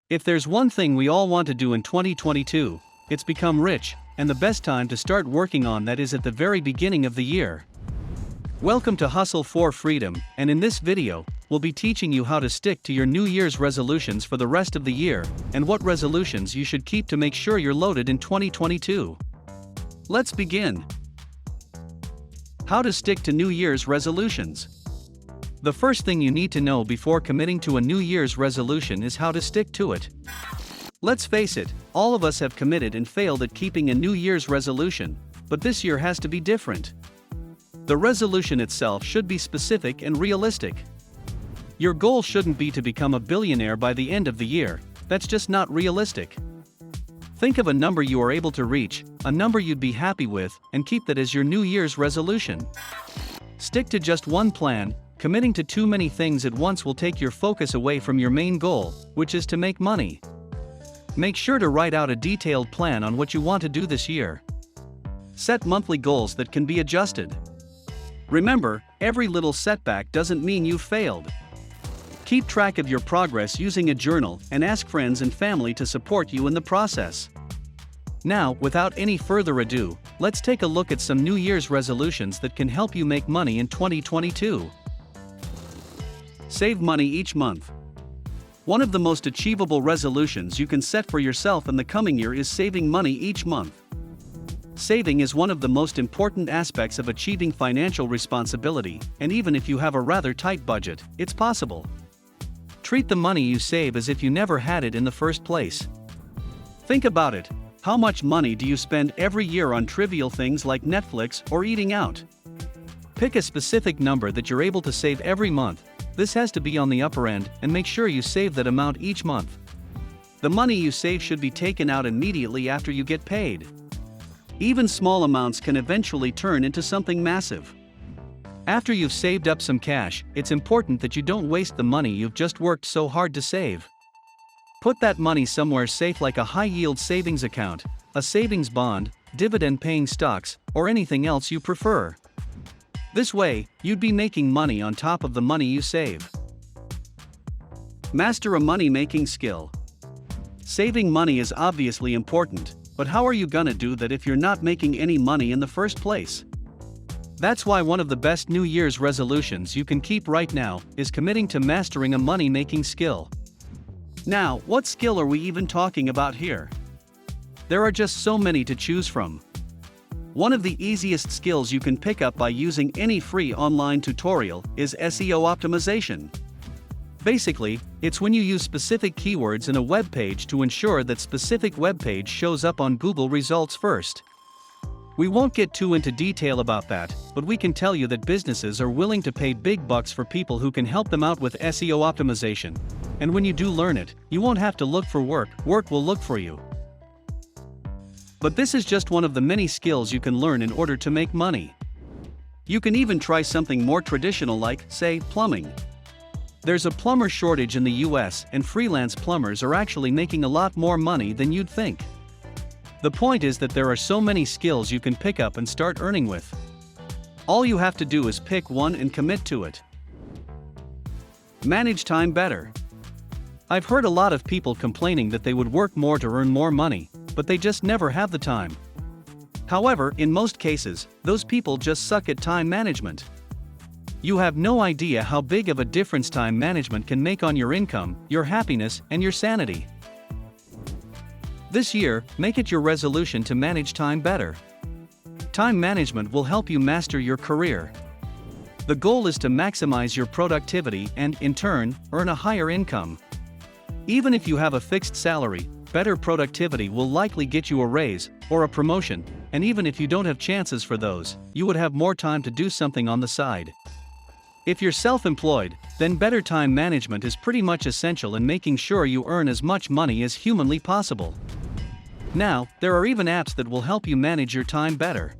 If there's one thing we all want to do in 2022, it's become rich, and the best time to start working on that is at the very beginning of the year. Welcome to Hustle for Freedom, and in this video, we'll be teaching you how to stick to your New Year's resolutions for the rest of the year, and what resolutions you should keep to make sure you're loaded in 2022. Let's begin. How to stick to New Year's resolutions. The first thing you need to know before committing to a New Year's resolution is how to stick to it. Let's face it, all of us have committed and failed at keeping a New Year's resolution, but this year has to be different. The resolution itself should be specific and realistic. Your goal shouldn't be to become a billionaire by the end of the year, that's just not realistic. Think of a number you are able to reach, a number you'd be happy with, and keep that as your New Year's resolution. Stick to just one plan. Committing to too many things at once will take your focus away from your main goal, which is to make money. Make sure to write out a detailed plan on what you want to do this year. Set monthly goals that can be adjusted. Remember, every little setback doesn't mean you've failed. Keep track of your progress using a journal and ask friends and family to support you in the process. Now, without any further ado, let's take a look at some New Year's resolutions that can help you make money in 2022. Save money each month. One of the most achievable resolutions you can set for yourself in the coming year is saving money each month. Saving is one of the most important aspects of achieving financial responsibility, and even if you have a rather tight budget, it's possible. Treat the money you save as if you never had it in the first place. Think about it. How much money do you spend every year on trivial things like Netflix or eating out? Pick a specific number that you're able to save every month. This has to be on the upper end, and make sure you save that amount each month. The money you save should be taken out immediately after you get paid. Even small amounts can eventually turn into something massive. After you've saved up some cash, it's important that you don't waste the money you've just worked so hard to save. Put that money somewhere safe like a high-yield savings account, a savings bond, dividend-paying stocks, or anything else you prefer. This way, you'd be making money on top of the money you save. Master a money-making skill. Saving money is obviously important, but how are you gonna do that if you're not making any money in the first place? That's why one of the best New Year's resolutions you can keep right now is committing to mastering a money-making skill. Now, what skill are we even talking about here? There are just so many to choose from. One of the easiest skills you can pick up by using any free online tutorial is SEO optimization. Basically, it's when you use specific keywords in a web page to ensure that specific web page shows up on Google results first. We won't get too into detail about that, but we can tell you that businesses are willing to pay big bucks for people who can help them out with SEO optimization. And when you do learn it, you won't have to look for work, work will look for you. But this is just one of the many skills you can learn in order to make money. You can even try something more traditional like, say, plumbing. There's a plumber shortage in the US, and freelance plumbers are actually making a lot more money than you'd think. The point is that there are so many skills you can pick up and start earning with. All you have to do is pick one and commit to it. Manage time better. I've heard a lot of people complaining that they would work more to earn more money, but they just never have the time. However, in most cases, those people just suck at time management. You have no idea how big of a difference time management can make on your income, your happiness, and your sanity. This year, make it your resolution to manage time better. Time management will help you master your career. The goal is to maximize your productivity and, in turn, earn a higher income. Even if you have a fixed salary, better productivity will likely get you a raise or a promotion, and even if you don't have chances for those, you would have more time to do something on the side. If you're self-employed, then better time management is pretty much essential in making sure you earn as much money as humanly possible. Now, there are even apps that will help you manage your time better.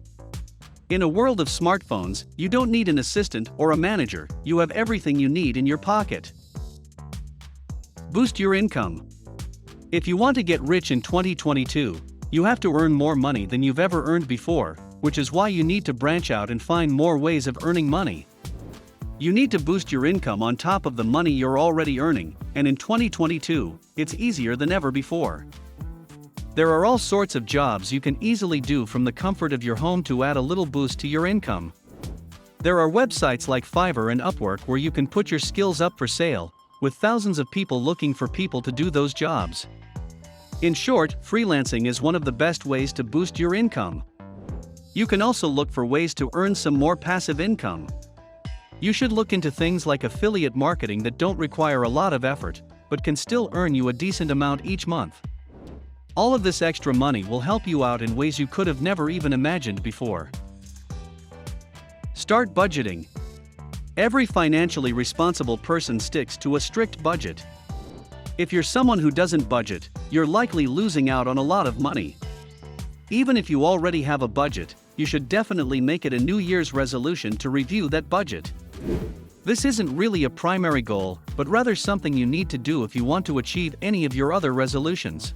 In a world of smartphones, you don't need an assistant or a manager, you have everything you need in your pocket. Boost your income. If you want to get rich in 2022, you have to earn more money than you've ever earned before, which is why you need to branch out and find more ways of earning money. You need to boost your income on top of the money you're already earning, and in 2022, it's easier than ever before. There are all sorts of jobs you can easily do from the comfort of your home to add a little boost to your income. There are websites like Fiverr and Upwork where you can put your skills up for sale, with thousands of people looking for people to do those jobs. In short, freelancing is one of the best ways to boost your income. You can also look for ways to earn some more passive income. You should look into things like affiliate marketing that don't require a lot of effort, but can still earn you a decent amount each month. All of this extra money will help you out in ways you could have never even imagined before. Start budgeting. Every financially responsible person sticks to a strict budget. If you're someone who doesn't budget, you're likely losing out on a lot of money. Even if you already have a budget, you should definitely make it a New Year's resolution to review that budget. This isn't really a primary goal, but rather something you need to do if you want to achieve any of your other resolutions.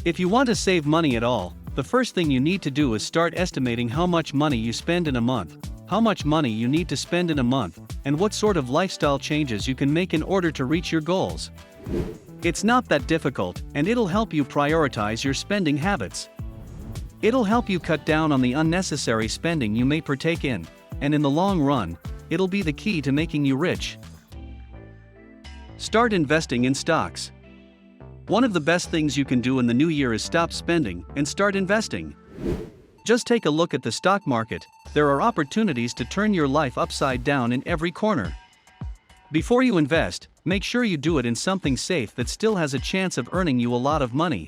If you want to save money at all, the first thing you need to do is start estimating how much money you spend in a month, how much money you need to spend in a month, and what sort of lifestyle changes you can make in order to reach your goals. It's not that difficult, and it'll help you prioritize your spending habits. It'll help you cut down on the unnecessary spending you may partake in, and in the long run, it'll be the key to making you rich. Start investing in stocks. One of the best things you can do in the new year is stop spending and start investing. Just take a look at the stock market. There are opportunities to turn your life upside down in every corner. Before you invest, make sure you do it in something safe that still has a chance of earning you a lot of money.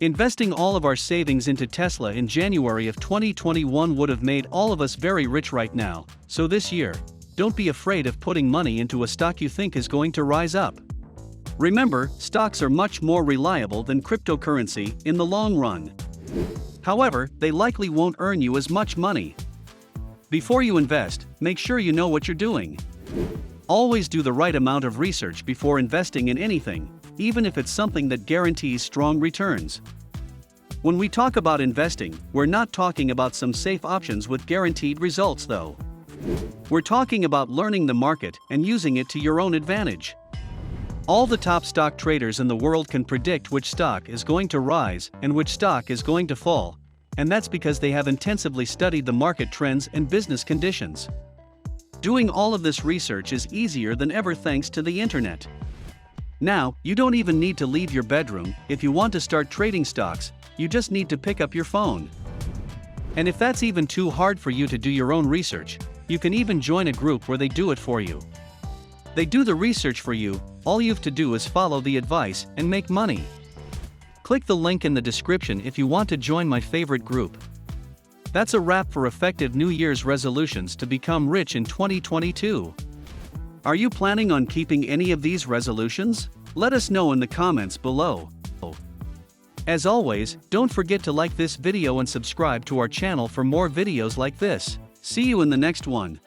Investing all of our savings into Tesla in January of 2021 would have made all of us very rich right now, so this year, don't be afraid of putting money into a stock you think is going to rise up. Remember, stocks are much more reliable than cryptocurrency in the long run. However, they likely won't earn you as much money. Before you invest, make sure you know what you're doing. Always do the right amount of research before investing in anything, even if it's something that guarantees strong returns. When we talk about investing, we're not talking about some safe options with guaranteed results though. We're talking about learning the market and using it to your own advantage. All the top stock traders in the world can predict which stock is going to rise and which stock is going to fall, and that's because they have intensively studied the market trends and business conditions. Doing all of this research is easier than ever thanks to the internet. Now, you don't even need to leave your bedroom. If you want to start trading stocks, you just need to pick up your phone. And if that's even too hard for you to do your own research, you can even join a group where they do it for you. They do the research for you, all you have to do is follow the advice and make money. Click the link in the description if you want to join my favorite group. That's a wrap for effective New Year's resolutions to become rich in 2022. Are you planning on keeping any of these resolutions? Let us know in the comments below. As always, don't forget to like this video and subscribe to our channel for more videos like this. See you in the next one.